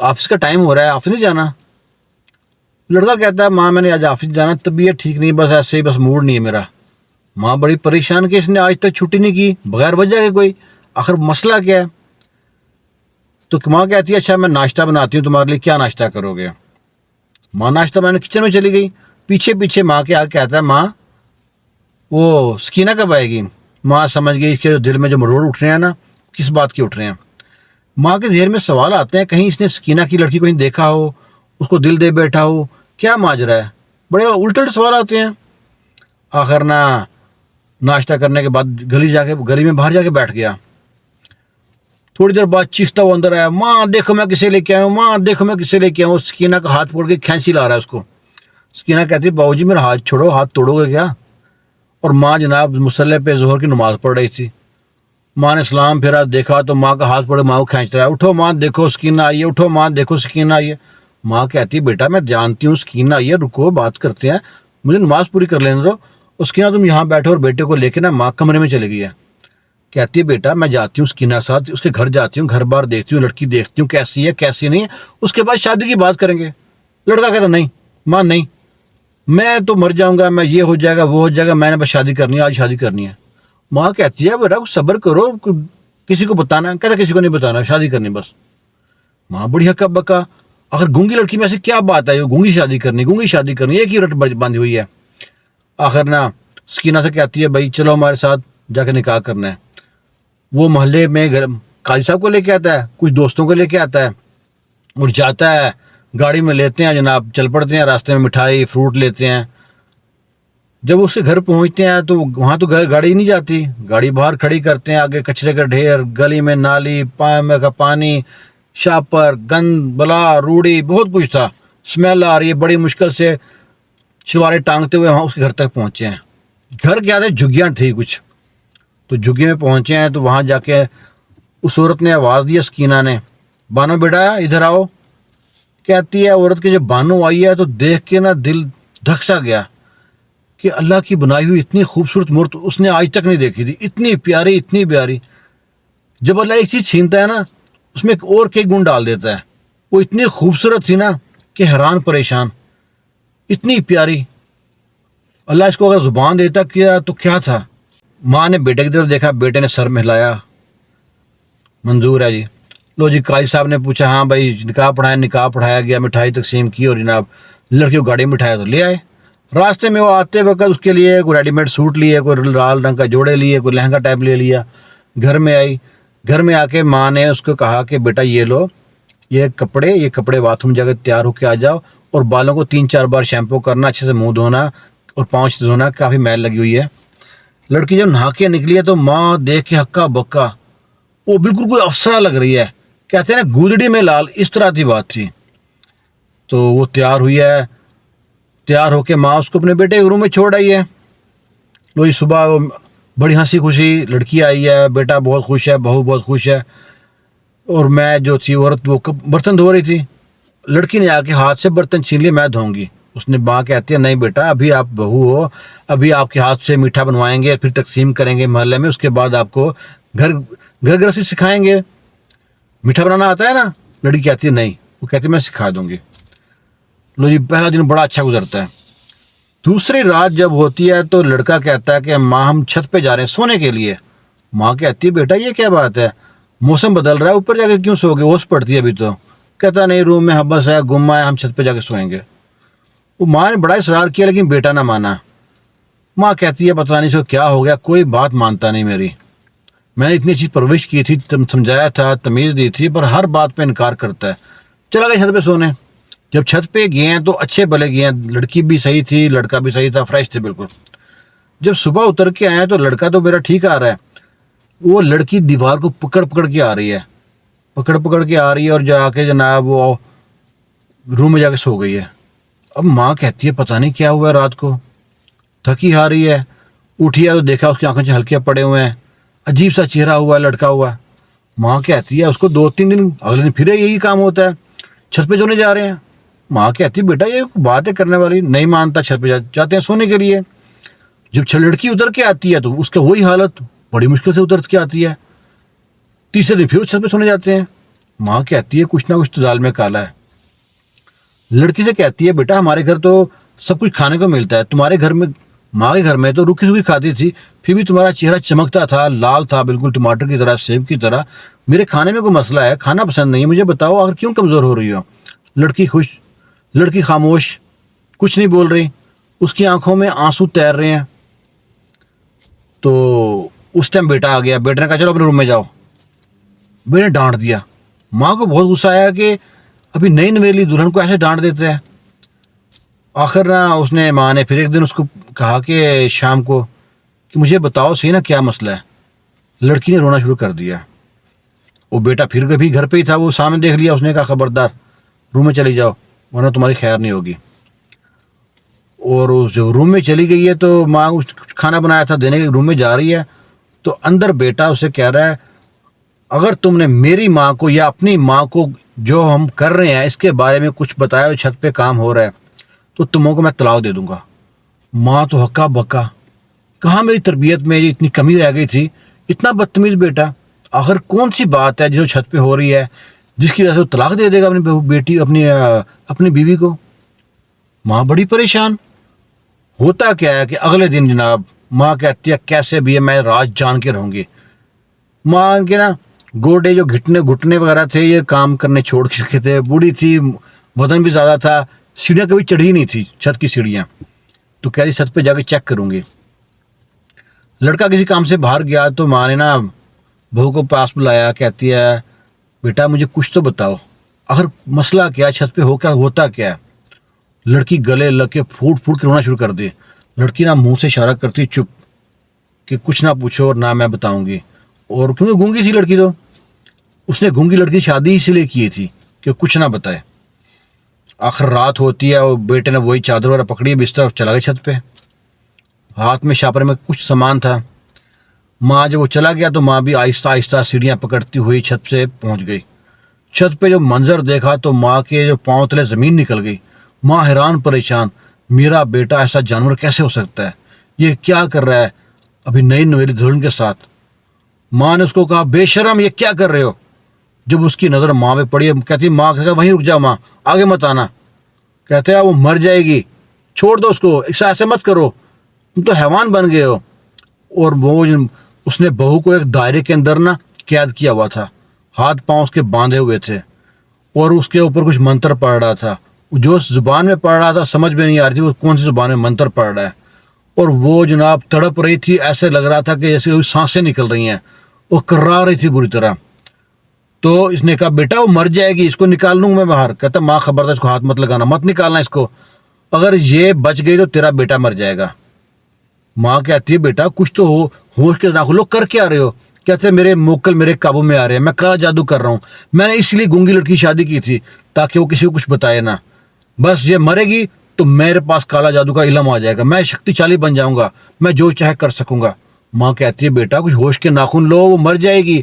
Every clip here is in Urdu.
آفس کا ٹائم ہو رہا ہے، آفس نہیں جانا؟ لڑکا کہتا ہے ماں میں نے آج آفس جانا، طبیعت ٹھیک نہیں، بس ایسے ہی، بس موڈ نہیں ہے میرا۔ ماں بڑی پریشان کہ اس نے آج تک چھٹی نہیں کی بغیر وجہ کے کوئی، آخر مسئلہ کیا ہے؟ تو ماں کہتی ہے اچھا میں ناشتہ بناتی ہوں تمہارے لیے، کیا ناشتہ کرو گے؟ ماں ناشتہ بنانے کچن میں چلی گئی، پیچھے پیچھے ماں کے آگے کہتا ہے ماں وہ سکینہ کب آئے گی؟ ماں سمجھ گئی کہ دل میں جو مروڑ اٹھ رہے ہیں نا، کس بات کے اٹھ رہے ہیں۔ ماں کے ذہن میں سوال آتے ہیں، کہیں اس نے سکینہ کی لڑکی کو کہیں دیکھا ہو، اس کو دل دے بیٹھا ہو، کیا ماجرا ہے؟ بڑے الٹے سوال آتے ہیں۔ آخر ناشتہ کرنے کے بعد گلی میں باہر جا کے بیٹھ گیا۔ تھوڑی دیر بعد چیختا وہ اندر آیا، ماں دیکھو میں کسے لے کے آیا ہوں، ماں دیکھو میں کسے لے کے آیا ہوں۔ سکینہ کا ہاتھ پکڑ کے کھینچی لا رہا ہے اس کو۔ سکینہ کہتی ہے باؤ جی میرا ہاتھ چھوڑو، ہاتھ توڑو گے کیا؟ اور ماں جناب مصلی پہ ظہر کی نماز پڑھ رہی تھی۔ ماں نے سلام پھیرا، دیکھا تو ماں کا ہاتھ پڑے، ماں کو کھینچ رہا ہے، اٹھو ماں دیکھو سکینہ آئی ہے، اٹھو ماں دیکھو سکینہ آئی ہے۔ ماں کہتی بیٹا میں جانتی ہوں سکینہ آئی ہے، رکو بات کرتے ہیں، مجھے نماز پوری کر لینے دو۔ سکینہ تم یہاں بیٹھو، اور بیٹے کو لے کے ماں کمرے میں چلے گئی ہے۔ کہتی ہے بیٹا میں جاتی ہوں سکینہ کے ساتھ، اس کے گھر جاتی ہوں، گھر بار دیکھتی ہوں، لڑکی دیکھتی ہوں کیسی ہے کیسی نہیں ہے، اس کے بعد شادی کی بات کریں گے۔ لڑکا کہتا نہیں ماں نہیں، میں تو مر جاؤں گا، میں یہ ہو جائے گا وہ ہو جائے گا، میں نے بس شادی کرنی ہے، آج شادی کرنی ہے۔ ماں کہتی ہے بیٹا صبر کرو، کسی کو بتانا ہے؟ کہتا کسی کو نہیں بتانا، شادی کرنی بس۔ ماں بڑی ہکا بکا، آخر گونگی لڑکی میں ایسی کیا بات ہے گونگی شادی کرنی ایک ہی رٹ باندھی ہوئی ہے۔ آخر سکینہ سے کہتی ہے بھائی چلو ہمارے ساتھ جا کے نکاح کرنا ہے۔ وہ محلے میں قاضی صاحب کو لے کے آتا ہے، کچھ دوستوں کو لے کے آتا ہے، اور جاتا ہے، گاڑی میں لیتے ہیں جناب، چل پڑتے ہیں، راستے میں مٹھائی فروٹ لیتے ہیں۔ جب اس کے گھر پہنچتے ہیں تو وہاں تو گاڑی نہیں جاتی، گاڑی باہر کھڑی کرتے ہیں، آگے کچرے کا ڈھیر، گلی میں نالی کا پانی، شاپر گند بلا روڑی بہت کچھ تھا، اسمیل آ رہی ہے، بڑی مشکل سے شلوارے ٹانگتے ہوئے وہاں اس کے گھر تک پہنچے ہیں۔ گھر کیا تھے، جھگیاں تھی کچھ، تو جھگی میں پہنچے ہیں تو وہاں جا کے اس عورت نے آواز دی سکینہ نے، بانو بیٹا ادھر آؤ۔ کہتی ہے عورت کی جب بانو آئی ہے تو دیکھ کے دل دھک سا گیا کہ اللہ کی بنائی ہوئی اتنی خوبصورت مورت اس نے آج تک نہیں دیکھی تھی، اتنی پیاری اتنی پیاری۔ جب اللہ ایک چیز چھینتا ہے اس میں ایک اور کے گن ڈال دیتا ہے۔ وہ اتنی خوبصورت تھی کہ حیران پریشان، اتنی پیاری۔ اللہ اس کو اگر زبان دیتا کیا تو کیا تھا۔ ماں نے بیٹے کی طرف دیکھا، بیٹے نے سر مہلایا، منظور ہے جی۔ لو جی قاضی صاحب نے پوچھا ہاں بھائی نکاح پڑھایا گیا، مٹھائی تقسیم کی، اور جناب لڑکی کو گاڑی میں بٹھایا تو لے آئے۔ راستے میں وہ آتے وقت اس کے لیے کوئی ریڈی میڈ سوٹ لیے، کوئی لال رنگ کا جوڑے لیے، کوئی لہنگا ٹائپ لے لیا۔ گھر میں آئی، گھر میں آ کے ماں نے اس کو کہا کہ بیٹا یہ لو یہ کپڑے باتھ روم جا کے تیار ہو کے آ جاؤ، اور بالوں کو 3-4 بار شیمپو کرنا، اچھے سے منہ دھونا اور پاؤں سے دھونا، کافی میل لگی ہوئی ہے۔ لڑکی جب نہا کے نکلی ہے تو ماں دیکھ کے ہکا بکا، وہ بالکل کوئی افسرہ لگ رہی ہے، کہتے ہیں گودڑی میں لال، اس طرح کی بات تھی۔ تو وہ تیار ہوئی ہے، تیار ہو کے ماں اس کو اپنے بیٹے کے روم میں چھوڑ آئی ہے۔ لو جی صبح بڑی ہنسی خوشی لڑکی آئی ہے، بیٹا بہت خوش ہے، بہو بہت خوش ہے، اور میں جو تھی عورت وہ برتن دھو رہی تھی، لڑکی نے آ کے ہاتھ سے برتن چھین لیے، میں دھوؤں گی۔ اس نے ماں کہتی ہے نہیں بیٹا ابھی آپ بہو ہو، ابھی آپ کے ہاتھ سے میٹھا بنوائیں گے، پھر تقسیم کریں گے محلے میں، اس کے بعد آپ کو گھر سے سکھائیں گے۔ میٹھا بنانا آتا ہے نا؟ لڑکی کہتی ہے نہیں، وہ کہتی ہے میں سکھا دوں گی۔ لو جی پہلا دن بڑا اچھا گزرتا ہے۔ دوسری رات جب ہوتی ہے تو لڑکا کہتا ہے کہ ماں ہم چھت پہ جا رہے ہیں سونے کے لیے۔ ماں کہتی ہے بیٹا یہ کیا بات ہے، موسم بدل رہا ہے، اوپر جا کے کیوں سو گے، اوس پڑتی ہے ابھی تو۔ کہتا نہیں روم میں حبس ہے، گما ہے، ہم چھت پہ جا کے سوئیں گے۔ وہ ماں نے بڑا اصرار کیا لیکن بیٹا نہ مانا۔ ماں کہتی ہے پتہ نہیں اس کو کیا ہو گیا، کوئی بات مانتا نہیں میری، میں نے اتنی اچھی پرورش کی تھی، سمجھایا تھا، تمیز دی تھی، پر ہر بات پہ انکار کرتا ہے۔ چلا گیا چھت پہ سونے۔ جب چھت پہ گئے ہیں تو اچھے بھلے گئے ہیں، لڑکی بھی صحیح تھی، لڑکا بھی صحیح تھا، فریش تھے بالکل۔ جب صبح اتر کے آئے تو لڑکا تو میرا ٹھیک آ رہا ہے، وہ لڑکی دیوار کو پکڑ کے آ رہی ہے، اور جا کے جناب وہ روم میں جا کے سو گئی ہے۔ اب ماں کہتی ہے پتہ نہیں کیا ہوا ہے، رات کو تھکی ہاری ہے، اٹھی ہے تو دیکھا اس کی آنکھوں سے ہلکے پڑے ہوئے ہیں، عجیب سا چہرہ ہوا ہے، لڑکا ہوا ہے۔ ماں کہتی ہے اس کو 2-3 دن اگلے دن پھر یہی کام ہوتا ہے، چھت پہ سونے جا رہے ہیں۔ ماں کہتی ہے بیٹا یہ بات ہے کرنے والی، نہیں مانتا، چھت پہ جاتے ہیں سونے کے لیے۔ جب لڑکی اتر کے آتی ہے تو اس کا وہی حالت، بڑی مشکل سے اتر کے آتی ہے۔ تیسرے دن پھر وہ چھت پہ سونے جاتے ہیں۔ ماں کہتی ہے کچھ نہ کچھ تو دال میں کالا ہے. لڑکی سے کہتی ہے بیٹا ہمارے گھر تو سب کچھ کھانے کو ملتا ہے, تمہارے گھر میں, ماں کے گھر میں تو روکھی سوکھی کھاتی تھی, پھر بھی تمہارا چہرہ چمکتا تھا, لال تھا بالکل ٹماٹر کی طرح, سیب کی طرح. میرے کھانے میں کوئی مسئلہ ہے, کھانا پسند نہیں ہے, مجھے بتاؤ آخر کیوں کمزور ہو رہی ہو. لڑکی خاموش, کچھ نہیں بول رہی. اس کی آنکھوں میں آنسو تیر رہے ہیں. تو اس ٹائم بیٹا آ گیا. بیٹے نے کہا چلو اپنے روم میں جاؤ. بیٹے نے ڈانٹ دیا. ماں کو بہت غصہ آیا کہ ابھی نئی نویلی دلہن کو ایسے ڈانٹ دیتے ہیں. آخر نا ماں نے پھر ایک دن اس کو کہا کہ شام کو کہ مجھے بتاؤ صحیح نا کیا مسئلہ ہے. لڑکی نے رونا شروع کر دیا. وہ بیٹا پھر کبھی گھر پہ ہی تھا, وہ سامنے دیکھ لیا. اس نے کہا خبردار روم میں چلی جاؤ ورنہ تمہاری خیر نہیں ہوگی. اور اس جب روم میں چلی گئی ہے تو ماں اس کھانا بنایا تھا دینے کے روم میں جا رہی ہے تو اندر بیٹا اسے کہہ رہا ہے اگر تم نے میری ماں کو یا اپنی ماں کو جو ہم کر رہے ہیں اس کے بارے میں کچھ بتایا, چھت پہ کام ہو رہا ہے, تو تموں کو میں طلاق دے دوں گا. ماں تو ہکا بکا, کہاں میری تربیت میں یہ اتنی کمی رہ گئی تھی, اتنا بدتمیز بیٹا. آخر کون سی بات ہے جو چھت پہ ہو رہی ہے جس کی وجہ سے وہ طلاق دے دے گا اپنی بیٹی اپنی بیوی کو. ماں بڑی پریشان. ہوتا کیا ہے کہ اگلے دن جناب ماں کہتی ہے کیسے بھی ہے میں راز جان کے رہوں گی. ماں کے نا گوڈے جو گھٹنے وغیرہ تھے یہ کام کرنے چھوڑ کے تھے, بوڑھی تھی, وزن بھی زیادہ تھا, سیڑھیاں کبھی چڑھی نہیں تھی, چھت کی سیڑھیاں. تو کہہ رہی چھت پہ جا کے چیک کروں گی. لڑکا کسی کام سے باہر گیا تو ماں نے نا بہو کو پاس بلایا. کہتی ہے بیٹا مجھے کچھ تو بتاؤ, آخر مسئلہ کیا, چھت پہ ہوتا کیا ہے. لڑکی گلے لگ کے پھوٹ کے رونا شروع کر دی. لڑکی نا منہ سے اشارہ کرتی چپ کہ کچھ نہ پوچھو اور نہ میں بتاؤں گی. اور کیونکہ گونگی تھی لڑکی, تو اس نے گونگی لڑکی شادی اسی لیے کی تھی کہ کچھ نہ بتائے. آخر رات ہوتی ہے اور بیٹے نے وہی چادر وغیرہ پکڑی, بستر, اور چلا گیا چھت پہ. ہاتھ میں شاپر میں کچھ سامان تھا. ماں جب وہ چلا گیا تو ماں بھی آہستہ آہستہ سیڑھیاں پکڑتی ہوئی چھت سے پہنچ گئی. چھت پہ جو منظر دیکھا تو ماں کے جو پاؤں تلے زمین نکل گئی. ماں حیران پریشان, میرا بیٹا ایسا جانور کیسے ہو سکتا ہے, یہ کیا کر رہا ہے ابھی نئی نویلی دلہن کے ساتھ. ماں نے اس کو کہا بے شرم یہ کیا کر رہے ہو. جب اس کی نظر ماں پہ پڑی, کہتی ماں کہتا وہیں رک جاؤ, ماں آگے مت آنا. کہتے ہیں وہ مر جائے گی, چھوڑ دو اس کو, ایسے مت کرو, تم تو حیوان بن گئے ہو. اور وہ اس نے بہو کو ایک دائرے کے اندر نا قید کیا ہوا تھا, ہاتھ پاؤں اس کے باندھے ہوئے تھے, اور اس کے اوپر کچھ منتر پڑھ رہا تھا. جو اس زبان میں پڑھ رہا تھا سمجھ میں نہیں آ رہی تھی وہ کون سی زبان میں منتر پڑھ رہا ہے. اور وہ جناب تڑپ رہی تھی, ایسے لگ رہا تھا کہ جیسے سانسیں نکل رہی ہیں, وہ کرا رہی تھی بری طرح. تو اس نے کہا بیٹا وہ مر جائے گی, اس کو نکال لوں میں باہر. کہتا ماں خبردار اس کو ہاتھ مت لگانا, مت نکالنا اس کو, اگر یہ بچ گئی تو تیرا بیٹا مر جائے گا. ماں کہتی ہے بیٹا کچھ تو ہوش کے ناخن لوگ کر کے آ رہے ہو. کہتے ہیں میرے موکل میرے قابو میں آ رہے ہیں, میں کہاں جادو کر رہا ہوں, میں نے اس لیے گونگی لڑکی کی شادی کی تھی تاکہ وہ کسی کو کچھ بتائے نہ. بس یہ مرے گی تو میرے پاس کالا جادو کا علم آ جائے گا, میں شکتیشالی بن جاؤں گا, میں جو چاہے کر سکوں گا. ماں کہتی ہے بیٹا کچھ ہوش کے ناخن لو, وہ مر جائے گی.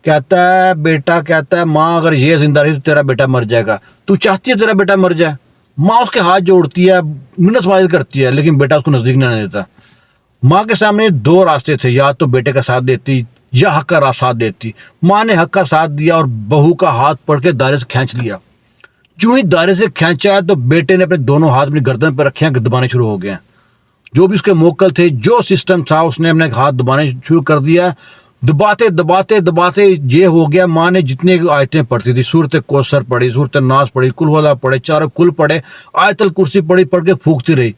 کہتا ہے بیٹا, کہتا ہے ماں اگر یہ زندہ رہی تو تیرا بیٹا مر جائے گا, تو چاہتی ہے تیرا بیٹا مر جائے. ماں اس کے ہاتھ جوڑتی ہے, منت ماجد کرتی ہے, لیکن بیٹا اس کو نزدیک نہیں دیتا. ماں کے سامنے دو راستے تھے, یا تو بیٹے کا ساتھ دیتی یا حق کا ساتھ دیتی. ماں نے حق کا ساتھ دیا اور بہو کا ہاتھ پکڑ کے دائرے سے کھینچ لیا. جو ہی دائرے سے کھینچا تو بیٹے نے اپنے دونوں ہاتھ اپنی گردن پہ رکھے ہیں, دبانے شروع ہو گئے ہیں. جو بھی اس کے موکل تھے, جو سسٹم تھا, اس نے اپنے ہاتھ دبانے شروع کر دیا. دباتے دباتے دباتے یہ ہو گیا, ماں نے جتنے آیتیں پڑھتی تھی, سورت کوثر پڑھی, سورت ناس پڑھی, کل ہو اللہ پڑھے, چاروں کل پڑھے, آیت الکرسی پڑھی, پڑھ کے پھونکتی رہی,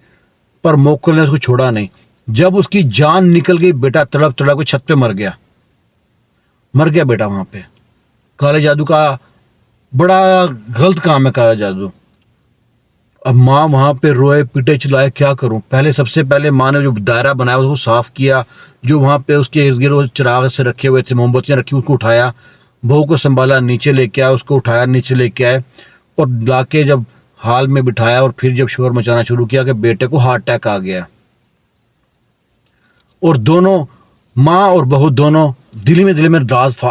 پر موکل نے اس کو چھوڑا نہیں. جب اس کی جان نکل گئی, بیٹا تڑپ تڑپ کے چھت پہ مر گیا بیٹا وہاں پہ. کالے جادو کا بڑا غلط کام ہے کالا جادو. اب ماں وہاں پہ روئے پیٹے چلائے, کیا کروں. سب سے پہلے ماں نے جو دائرہ بنایا اس کو صاف کیا, جو وہاں پہ اس کے ارد گرد چراغ سے رکھے ہوئے تھے, موم بتیاں رکھی, اس کو اٹھایا, بہو کو سنبھالا, نیچے لے کے آیا, اس کو اٹھایا, نیچے لے کے آئے, اور لا کے جب ہال میں بٹھایا, اور پھر جب شور مچانا شروع کیا کہ بیٹے کو ہارٹ اٹیک آ گیا. اور دونوں ماں اور بہو دونوں دل میں راز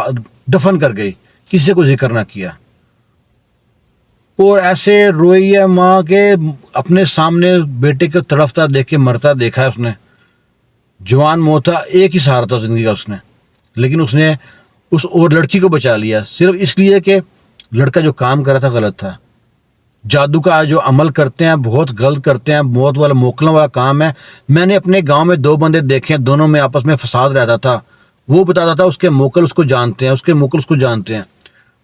دفن کر گئی, کسی کو ذکر نہ کیا. اور ایسے روئی ہے ماں کے اپنے سامنے بیٹے کو تڑپتا دیکھ کے مرتا دیکھا ہے اس نے. جوان موت تھا, ایک ہی سہارا تھا زندگی کا اس نے, لیکن اس نے اس اور لڑکی کو بچا لیا, صرف اس لیے کہ لڑکا جو کام کر رہا تھا غلط تھا. جادو کا جو عمل کرتے ہیں بہت غلط کرتے ہیں, بہت والا موکلوں والا کام ہے. میں نے اپنے گاؤں میں 2 بندے دیکھے ہیں, دونوں میں آپس میں فساد رہتا تھا. وہ بتاتا تھا اس کے موکل اس کو جانتے ہیں, اس کے موکل اس کو جانتے ہیں.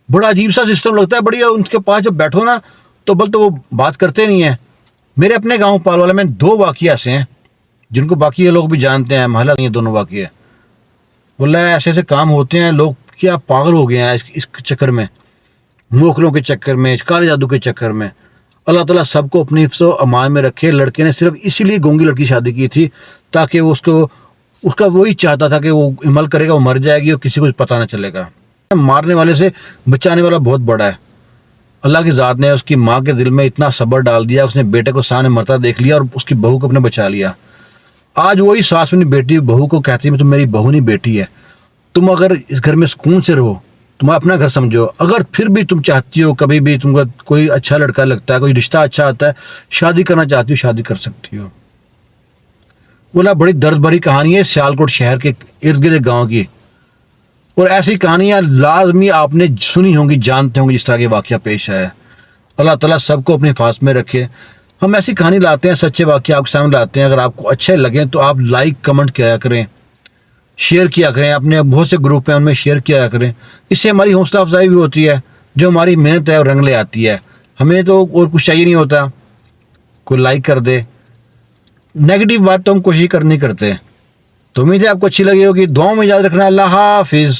بڑا عجیب سا سسٹم لگتا ہے, بڑی ان کے پاس جب بیٹھو نا تو بل تو وہ بات کرتے نہیں ہیں. میرے اپنے گاؤں پال والے میں 2 واقعے ایسے ہیں جن کو باقی یہ لوگ بھی جانتے ہیں, محلہ نہیں ہے دونوں واقعے. واللہ ایسے ایسے کام ہوتے ہیں, لوگ کیا پاگل ہو گئے ہیں اس چکر میں, موکلوں کے چکر میں, کالے جادو کے چکر میں. اللہ تعالیٰ سب کو اپنی حفظ و امان میں رکھے. لڑکے نے صرف اسی لیے گونگی لڑکی شادی کی تھی تاکہ وہ اس کا وہی چاہتا تھا کہ وہ عمل کرے گا, وہ مر جائے گی اور کسی کو پتہ نہ چلے گا. مارنے والے سے بچانے والا بہت بڑا ہے. اللہ کی ذات نے اس کی ماں کے دل میں اتنا صبر ڈال دیا, اس نے بیٹے کو سامنے مرتا دیکھ لیا اور اس کی بہو کو اپنے بچا لیا. آج وہی ساس اپنی بیٹی بہو کو کہتی ہے تم میری بہو نہیں بیٹی ہے. تم اگر اس گھر میں سکون سے رہو, تم اپنا گھر سمجھو, اگر پھر بھی تم چاہتی ہو کبھی بھی تم کو کوئی اچھا لڑکا لگتا ہے, کوئی رشتہ اچھا آتا ہے, شادی کرنا چاہتی ہو شادی کر سکتی ہو. بولا بڑی درد بھری کہانی ہے سیالکوٹ شہر کے ارد گرد گاؤں کی, اور ایسی کہانیاں لازمی آپ نے سنی ہوں گی, جانتے ہوں گے جس طرح کے واقعہ پیش آیا. اللہ تعالیٰ سب کو اپنے حفاظت میں رکھے. ہم ایسی کہانی لاتے ہیں, سچے واقعہ آپ کے سامنے لاتے ہیں. اگر آپ کو اچھے لگیں تو آپ لائک کمنٹ کیا کریں, شیئر کیا کریں, اپنے بہت سے گروپ ہیں ان میں شیئر کیا کریں. اس سے ہماری حوصلہ افزائی بھی ہوتی ہے, جو ہماری محنت ہے وہ رنگ لے آتی ہے. ہمیں تو اور کچھ چاہیے نہیں ہوتا, کوئی لائک کر دے. نیگیٹو بات تو ہم کوشش نہیں کرتے. تو امید ہے آپ کو اچھی لگی ہوگی. دعاؤں میں یاد رکھنا. اللہ حافظ.